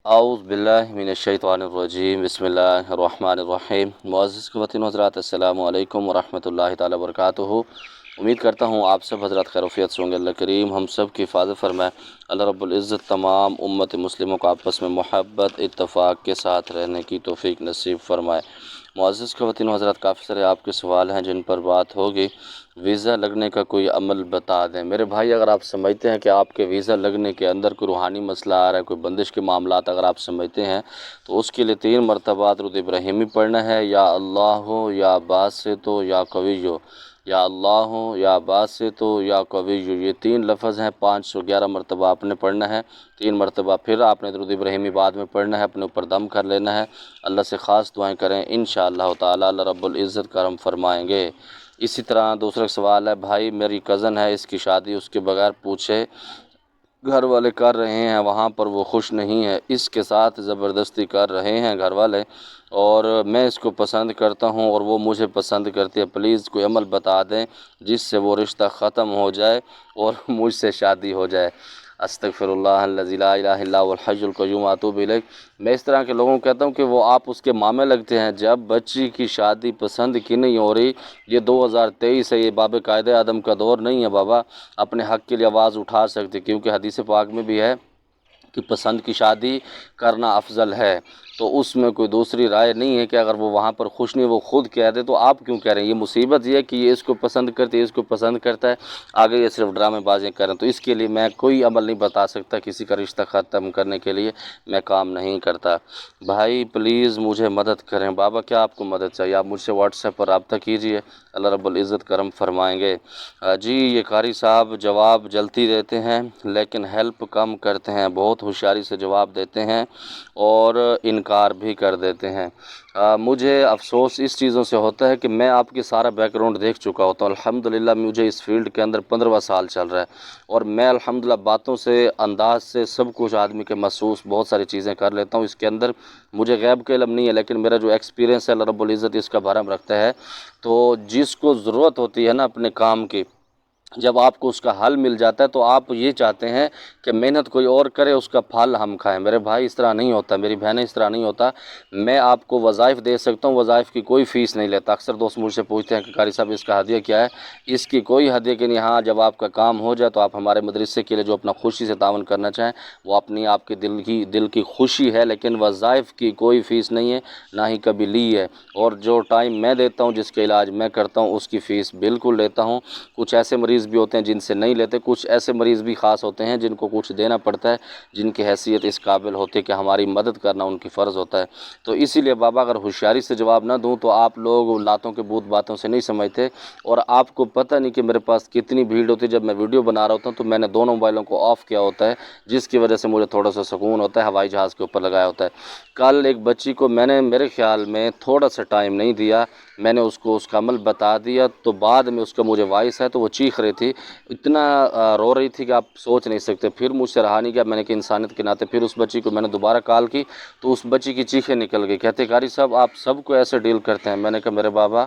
اعوذ باللہ من الشیطان الرجیم بسم اللہ الرحمن الرحیم۔ معزز خواتین و حضرات، السلام علیکم ورحمۃ اللہ تعالی وبرکاتہ۔ امید کرتا ہوں آپ سب حضرات خیریت سے ہوں گے۔ اللہ کریم ہم سب کی حفاظت فرمائے۔ اللہ رب العزت تمام امت مسلموں کو آپس میں محبت اتفاق کے ساتھ رہنے کی توفیق نصیب فرمائے۔ معزز خواتین و حضرات، کافی سارے آپ کے سوال ہیں جن پر بات ہوگی۔ ویزا لگنے کا کوئی عمل بتا دیں۔ میرے بھائی، اگر آپ سمجھتے ہیں کہ آپ کے ویزا لگنے کے اندر کوئی روحانی مسئلہ آ رہا ہے، کوئی بندش کے معاملات اگر آپ سمجھتے ہیں، تو اس کے لیے 3 مرتبہ درود ابراہیمی پڑھنا ہے۔ یا اللہ یا باسط یا قوی، یا اللہ یا باسط یا قوی، یہ 3 لفظ ہیں۔ 511 مرتبہ آپ نے پڑھنا ہے۔ 3 مرتبہ پھر آپ نے درود ابراہیمی بعد میں پڑھنا ہے، اپنے اوپر دم کر لینا ہے۔ اللہ سے خاص دعائیں کریں، انشاءاللہ تعالی اللہ رب العزت کرم فرمائیں گے۔ اسی طرح دوسرا سوال ہے، بھائی میری کزن ہے، اس کی شادی اس کے بغیر پوچھے گھر والے کر رہے ہیں، وہاں پر وہ خوش نہیں ہے، اس کے ساتھ زبردستی کر رہے ہیں گھر والے، اور میں اس کو پسند کرتا ہوں اور وہ مجھے پسند کرتی ہے۔ پلیز کوئی عمل بتا دیں جس سے وہ رشتہ ختم ہو جائے اور مجھ سے شادی ہو جائے۔ استغفر اللہ الذی لا الہ الا هو الحی القیوم واتوب الیہ۔ میں اس طرح کے لوگوں کو کہتا ہوں کہ وہ آپ اس کے مامے لگتے ہیں۔ جب بچی کی شادی پسند کی نہیں ہو رہی، یہ 2023 ہے، یہ باب قائد اعظم کا دور نہیں ہے بابا، اپنے حق کے لیے آواز اٹھا سکتے، کیونکہ حدیث پاک میں بھی ہے کہ پسند کی شادی کرنا افضل ہے۔ تو اس میں کوئی دوسری رائے نہیں ہے کہ اگر وہ وہاں پر خوش نہیں، وہ خود کہہ دے، تو آپ کیوں کہہ رہے ہیں؟ یہ مصیبت یہ ہے کہ یہ اس کو پسند کرتی ہے، اس کو پسند کرتا ہے، آگے یہ صرف ڈرامے بازی کریں۔ تو اس کے لیے میں کوئی عمل نہیں بتا سکتا، کسی کا رشتہ ختم کرنے کے لیے میں کام نہیں کرتا۔ بھائی پلیز مجھے مدد کریں۔ بابا کیا آپ کو مدد چاہیے؟ آپ مجھ سے واٹس ایپ پر رابطہ کیجئے، اللہ رب العزت کرم فرمائیں گے۔ جی یہ قاری صاحب جواب جلدی دیتے ہیں لیکن ہیلپ کم کرتے ہیں، بہت ہوشیاری سے جواب دیتے ہیں اور انکار بھی کر دیتے ہیں۔ مجھے افسوس اس چیزوں سے ہوتا ہے کہ میں آپ کی سارا بیک گراؤنڈ دیکھ چکا ہوتا ہوں۔ الحمدللہ مجھے اس فیلڈ کے اندر 15واں سال چل رہا ہے، اور میں الحمدللہ باتوں سے، انداز سے، سب کچھ آدمی کے محسوس بہت ساری چیزیں کر لیتا ہوں۔ اس کے اندر مجھے غیب کا علم نہیں ہے، لیکن میرا جو ایکسپیرینس ہے اللہ رب العزت اس کا بھرم رکھتا ہے۔ تو جس کو ضرورت ہوتی ہے نا اپنے کام کی، جب آپ کو اس کا حل مل جاتا ہے تو آپ یہ چاہتے ہیں کہ محنت کوئی اور کرے، اس کا پھل ہم کھائیں۔ میرے بھائی اس طرح نہیں ہوتا، میری بہنیں اس طرح نہیں ہوتا۔ میں آپ کو وظائف دے سکتا ہوں، وظائف کی کوئی فیس نہیں لیتا۔ اکثر دوست مجھ سے پوچھتے ہیں کہ قاری صاحب اس کا ہدیہ کیا ہے؟ اس کی کوئی ہدیہ کی نہیں۔ ہاں جب آپ کا کام ہو جائے تو آپ ہمارے مدرسے کے لیے جو اپنا خوشی سے تعاون کرنا چاہیں، وہ اپنی آپ کے دل کی خوشی ہے، لیکن وظائف کی کوئی فیس نہیں ہے، نہ ہی کبھی لی ہے۔ اور جو ٹائم میں دیتا ہوں، جس کے علاج میں کرتا ہوں، اس کی فیس بالکل لیتا ہوں۔ کچھ ایسے مریض بھی ہوتے ہیں جن سے نہیں لیتے، کچھ ایسے مریض بھی خاص ہوتے ہیں جن کو کچھ دینا پڑتا ہے، جن کی حیثیت اس قابل ہوتی ہے کہ ہماری مدد کرنا ان کی فرض ہوتا ہے۔ تو اسی لیے بابا اگر ہوشیاری سے جواب نہ دوں تو آپ لوگ لاتوں کے بھوت باتوں سے نہیں سمجھتے، اور آپ کو پتہ نہیں کہ میرے پاس کتنی بھیڑ ہوتی ہے۔ جب میں ویڈیو بنا رہا ہوتا ہوں تو میں نے دونوں موبائلوں کو آف کیا ہوتا ہے، جس کی وجہ سے مجھے تھوڑا سا سکون ہوتا ہے، ہوائی جہاز کے اوپر لگایا ہوتا ہے۔ کل ایک بچی کو میں نے میرے خیال میں تھوڑا سا ٹائم نہیں دیا، میں نے اس کو اس کا عمل بتا دیا، تو بعد میں اس کا مجھے وائس ہے تو وہ چیخ رہی تھی، اتنا رو رہی تھی کہ آپ سوچ نہیں سکتے۔ پھر مجھ سے رہا نہیں گیا، میں نے کہ انسانیت کے ناطے پھر اس بچی کو میں نے دوبارہ کال کی تو اس بچی کی چیخیں نکل گئی، کہتے قاری صاحب آپ سب کو ایسے ڈیل کرتے ہیں۔ میں نے کہا میرے بابا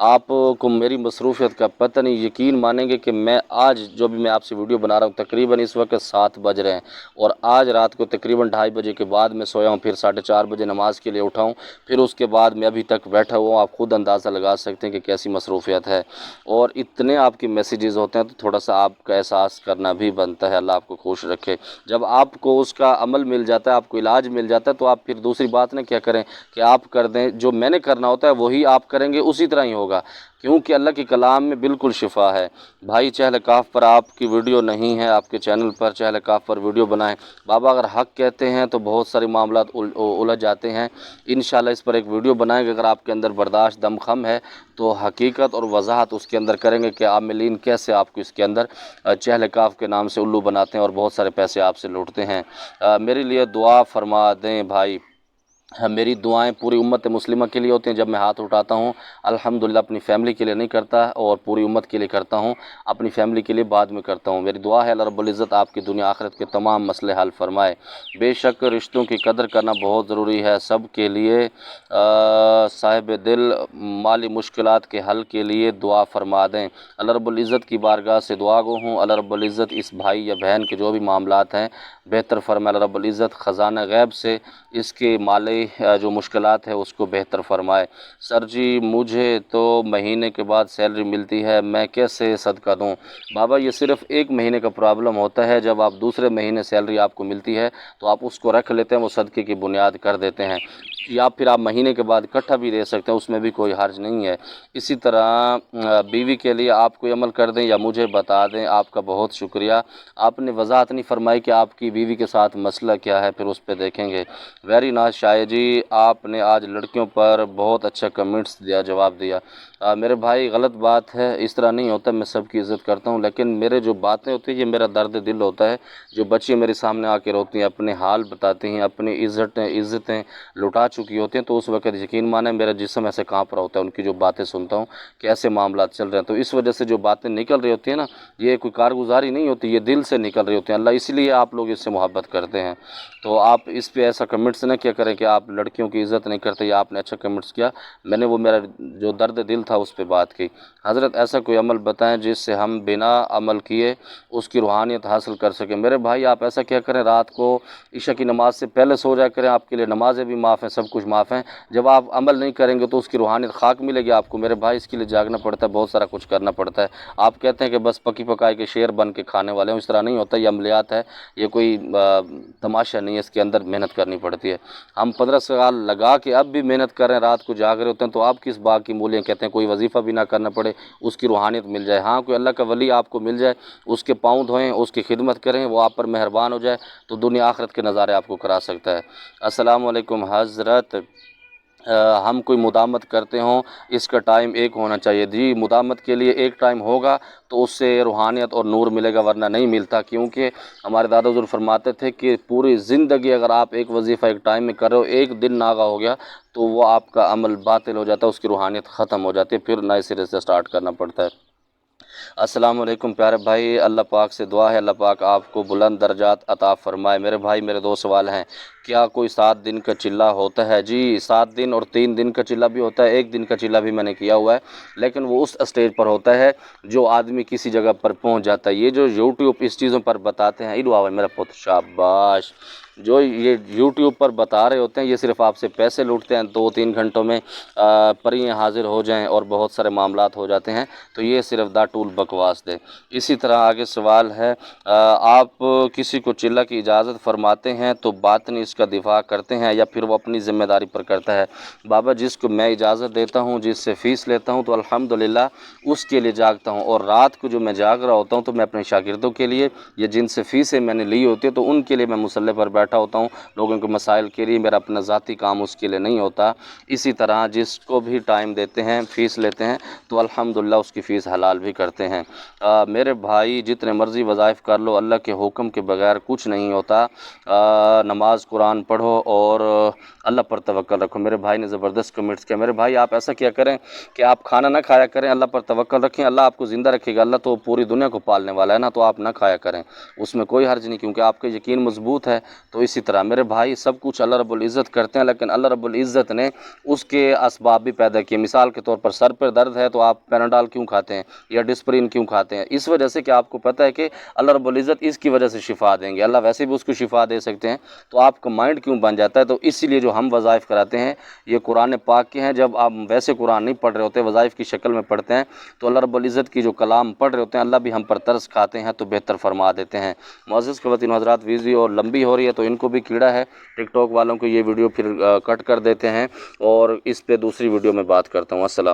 آپ کو میری مصروفیت کا پتہ نہیں، یقین مانیں گے کہ میں آج جو بھی میں آپ سے ویڈیو بنا رہا ہوں تقریباً اس وقت 7 بج رہے ہیں، اور آج رات کو تقریباً 2:30 بجے کے بعد میں سویا ہوں، پھر 4:30 بجے نماز کے لیے اٹھا ہوں، پھر اس کے بعد میں ابھی تک بیٹھا ہوا ہوں۔ آپ خود اندازہ لگا سکتے ہیں کہ کیسی مصروفیت ہے، اور اتنے آپ کی میسیجز ہوتے ہیں تو تھوڑا سا آپ کا احساس کرنا بھی بنتا ہے۔ اللہ آپ کو خوش رکھے۔ جب آپ کو اس کا عمل مل جاتا ہے، آپ کو علاج مل جاتا ہے، تو آپ پھر دوسری بات نہ کیا کریں کہ آپ کر دیں، جو میں نے کرنا ہوتا ہے وہی آپ کریں گے، اسی طرح ہی ہوگا، کیونکہ اللہ کے کلام میں بالکل شفا ہے۔ بھائی چہل کاف پر آپ کی ویڈیو نہیں ہے، آپ کے چینل پر چہل کاف پر ویڈیو بنائیں۔ بابا اگر حق کہتے ہیں تو بہت سارے معاملات الجھ جاتے ہیں، انشاءاللہ اس پر ایک ویڈیو بنائیں گے۔ اگر آپ کے اندر برداشت دم خم ہے تو حقیقت اور وضاحت اس کے اندر کریں گے کہ عاملین کیسے آپ کو اس کے اندر چہل کاف کے نام سے الو بناتے ہیں اور بہت سارے پیسے آپ سے لوٹتے ہیں۔ میرے لیے دعا فرما دیں بھائی، मेरी दुआएं पूरी उम्मत मुस्लिमा के लिए होती हैं। जब मैं हाथ उठाता हूँ अल्हम्दुलिल्लाह अपनी फ़ैमिली के लिए नहीं करता और पूरी उम्मत के लिए करता हूँ, अपनी फ़ैमिली के लिए बाद में करता हूँ। मेरी दुआ है अल्लाह रब्बुल इज़्ज़त आपकी दुनिया आखिरत के तमाम मसले हल फरमाए। बेशक रिश्तों की कदर करना बहुत ज़रूरी है सब के लिए। साहिब दिल माली मुश्किलात के हल के लिए दुआ फरमा दें। अल्लाह रब्बुल इज़्ज़त की बारगाह से दुआ गो हूँ अल्लाह रब्बुल इज़्ज़त इस भाई या बहन के जो भी मामलात हैं बेहतर फरमाए। अल्लाह रब्बुल इज़्ज़त ख़ज़ाना गैब से इसके माली जो मुश्किलात है उसको बेहतर फरमाए। सर जी मुझे तो महीने के बाद सैलरी मिलती है, मैं कैसे सदका दूं? बाबा ये सिर्फ़ एक महीने का प्रॉब्लम होता है, जब आप दूसरे महीने सैलरी आपको मिलती है तो आप उसको रख लेते हैं, वो सदक़े की बुनियाद कर देते हैं, या फिर आप महीने के बाद इकट्ठा भी दे सकते हैं, उसमें भी कोई हर्ज नहीं है। इसी तरह बीवी के लिए आप कोई अमल कर दें या मुझे बता दें। आपका बहुत शुक्रिया। आपने वजाहत नहीं फरमाई कि आपकी बीवी के साथ मसला क्या है, फिर उस पर देखेंगे। वेरी नाइस शायद जी, आपने आज लड़कियों पर बहुत अच्छा कमेंट्स दिया, जवाब दिया। मेरे भाई गलत बात है, इस तरह नहीं होता, मैं सबकी इज़्ज़त करता हूँ, लेकिन मेरे जो बातें होती हैं ये मेरा दर्द दिल होता है। जो बच्चियाँ मेरे सामने आके रोती हैं, अपने हाल बताती हैं, अपनी इज़्ज़तें लुटा चुकी होती हैं, तो उस वक़्त यकीन माने मेरा जिस्म ऐसे काँप रहा होता है उनकी जो बातें सुनता हूँ कि ऐसे मामलात चल रहे हैं। तो इस वजह से जो बातें निकल रही होती हैं ना, ये कोई कारगुजारी नहीं होती, ये दिल से निकल रही होती हैं। अल्लाह इसलिए आप लोग इससे मोहब्बत करते हैं। तो आप इस पे ऐसा कमेंट्स ना क्या करें कि आप लड़कियों की इज़्ज़त नहीं करते या आपने अच्छा कमेंट्स किया। मैंने वो मेरा जो दर्द दिल था उस पे बात की। हज़रत ऐसा कोई अमल बताएं जिससे हम बिना अमल किए उसकी रूहानियत हासिल कर सकें। मेरे भाई आप ऐसा क्या करें, रात को इशा की नमाज़ से पहले सो जाया करें, आपके लिए नमाज़ें भी माफ़ हैं, सब कुछ माफ़ हैं। जब आप अमल नहीं करेंगे तो उसकी रूहानियत खाक मिलेगी आपको। मेरे भाई इसके लिए जागना पड़ता है, बहुत सारा कुछ करना पड़ता है। आप कहते हैं कि बस पकी पकाए के शेर बन के खाने वाले हैं, इस तरह नहीं होता। ये अमलियात है, ये कोई तमाशा नहीं है, इसके अंदर मेहनत करनी पड़ती है। हम 15 साल लगा के अब भी मेहनत कर रहे हैं, रात को जाग रहे होते हैं, तो आप किस बाग की मूलियाँ कहते हैं कोई वजीफ़ा भी ना करना पड़े, उसकी रूहानियत मिल जाए। हाँ कोई अल्लाह का वली आपको मिल जाए, उसके पाँव धोएं, उसकी खिदमत करें, वो आप पर मेहरबान हो जाए तो दुनिया आखिरत के नज़ारे आपको करा सकता है। अस्सलाम वालेकुम हज़रत, हम कोई मुदामत करते हों इसका टाइम एक होना चाहिए। जी मुदामत के लिए एक टाइम होगा तो उससे रूहानियत और नूर मिलेगा, वरना नहीं मिलता। क्योंकि हमारे दादा हुज़ूर फरमाते थे कि पूरी ज़िंदगी अगर आप एक वजीफ़ा एक टाइम में कर रहे हो, एक दिन नागा हो गया तो वो आपका अमल बातिल हो जाता है, उसकी रूहानियत ख़त्म हो जाती है, फिर नए सिरे से स्टार्ट करना पड़ता है। अस्सलाम वालेकुम प्यारे भाई, अल्लाह पाक से दुआ है अल्लाह पाक आपको बुलंद दर्जात अता फ़रमाए। मेरे भाई मेरे दो सवाल हैं। क्या कोई 7 दिन का चिल्ला होता है? जी 7 दिन और 3 दिन का चिल्ला भी होता है, 1 दिन का चिल्ला भी मैंने किया हुआ है, लेकिन वो उस स्टेज पर होता है जो आदमी किसी जगह पर पहुंच जाता है। ये जो यूट्यूब इस चीज़ों पर बताते हैं, इधर आओ मेरा पुत्र, शाबाश। जो ये यूट्यूब पर बता रहे होते हैं ये सिर्फ आपसे पैसे लूटते हैं, 2-3 घंटों में परियां हाजिर हो जाएं और बहुत सारे मामलात हो जाते हैं, तो ये सिर्फ दा टूल बकवास दे। इसी तरह आगे सवाल है, आप किसी को चिल्ला की इजाज़त फरमाते हैं तो बातनी इसका दिफा करते हैं या फिर वो अपनी ज़िम्मेदारी पर करता है? बाबा जिसको मैं इजाज़त देता हूँ, जिससे फ़ीस लेता हूँ, तो अल्हम्दुलिल्लाह उसके लिए जागता हूँ, और रात को जो मैं जाग रहा होता हूँ तो मैं अपने शागिर्दों के लिए या जिनसे फ़ीसें मैंने ली होती है तो उनके लिए मैं मुसल्ले पर बैठा होता हूँ, लोगों के मसाइल के लिए। मेरा अपना ज़ाती काम उसके लिए नहीं होता। इसी तरह जिसको भी टाइम देते हैं, फ़ीस लेते हैं, तो अल्हम्दुलिल्लाह उसकी फ़ीस हलाल भी करते हैं। मेरे भाई जितने मर्ज़ी वज़ाइफ़ कर लो, अल्लाह के हुक्म के बगैर कुछ नहीं होता। नमाज कुरान पढ़ो और अल्लाह पर तवक्कल रखो। मेरे भाई ने ज़बरदस्त कमेंट्स किया। मेरे भाई आप ऐसा किया करें कि आप खाना ना खाया करें, अल्लाह पर तवक्कल रखें, अल्लाह आपको ज़िंदा रखेगा। अल्लाह तो पूरी दुनिया को पालने वाला है ना, तो आप ना खाया करें, उसमें कोई हर्ज नहीं, क्योंकि आपका यकीन मजबूत है। तो इसी तरह मेरे भाई सब कुछ अल्लाह रब्बुल इज़्ज़त करते हैं, लेकिन अल्लाह रब्बुल इज़्ज़त ने उसके असबाब भी पैदा किए। मिसाल के तौर पर सर पर दर्द है तो आप पैनाडॉल क्यों खाते हैं या डिस्प्रिन क्यों खाते हैं? इस वजह से कि आपको पता है कि अल्लाह रब्बुल इज़्ज़त इसकी वजह से शिफा देंगे, अल्लाह वैसे भी उसको शिफा दे सकते हैं, तो आपका माइंड क्यों बन जाता है? तो इसीलिए जो हम वज़ाइफ़ कराते हैं ये कुरान पाक के हैं। जब आप वैसे कुरान नहीं पढ़ रहे होते, वज़ाइफ़ की शक्ल में पढ़ते हैं, तो अल्लाह रब्बुल इज़्ज़त की जो कलाम पढ़ रहे होते हैं, अल्लाह भी हम पर तरस खाते हैं तो बेहतर फरमा देते हैं। मुअज़्ज़िज़ ख़वातीन हज़रात, वीडियो लंबी हो रही है तो इनको भी कीड़ा है, टिकटॉक वालों को ये वीडियो फिर कट कर देते हैं और इस पे दूसरी वीडियो में बात करता हूँ। अस्सलाम।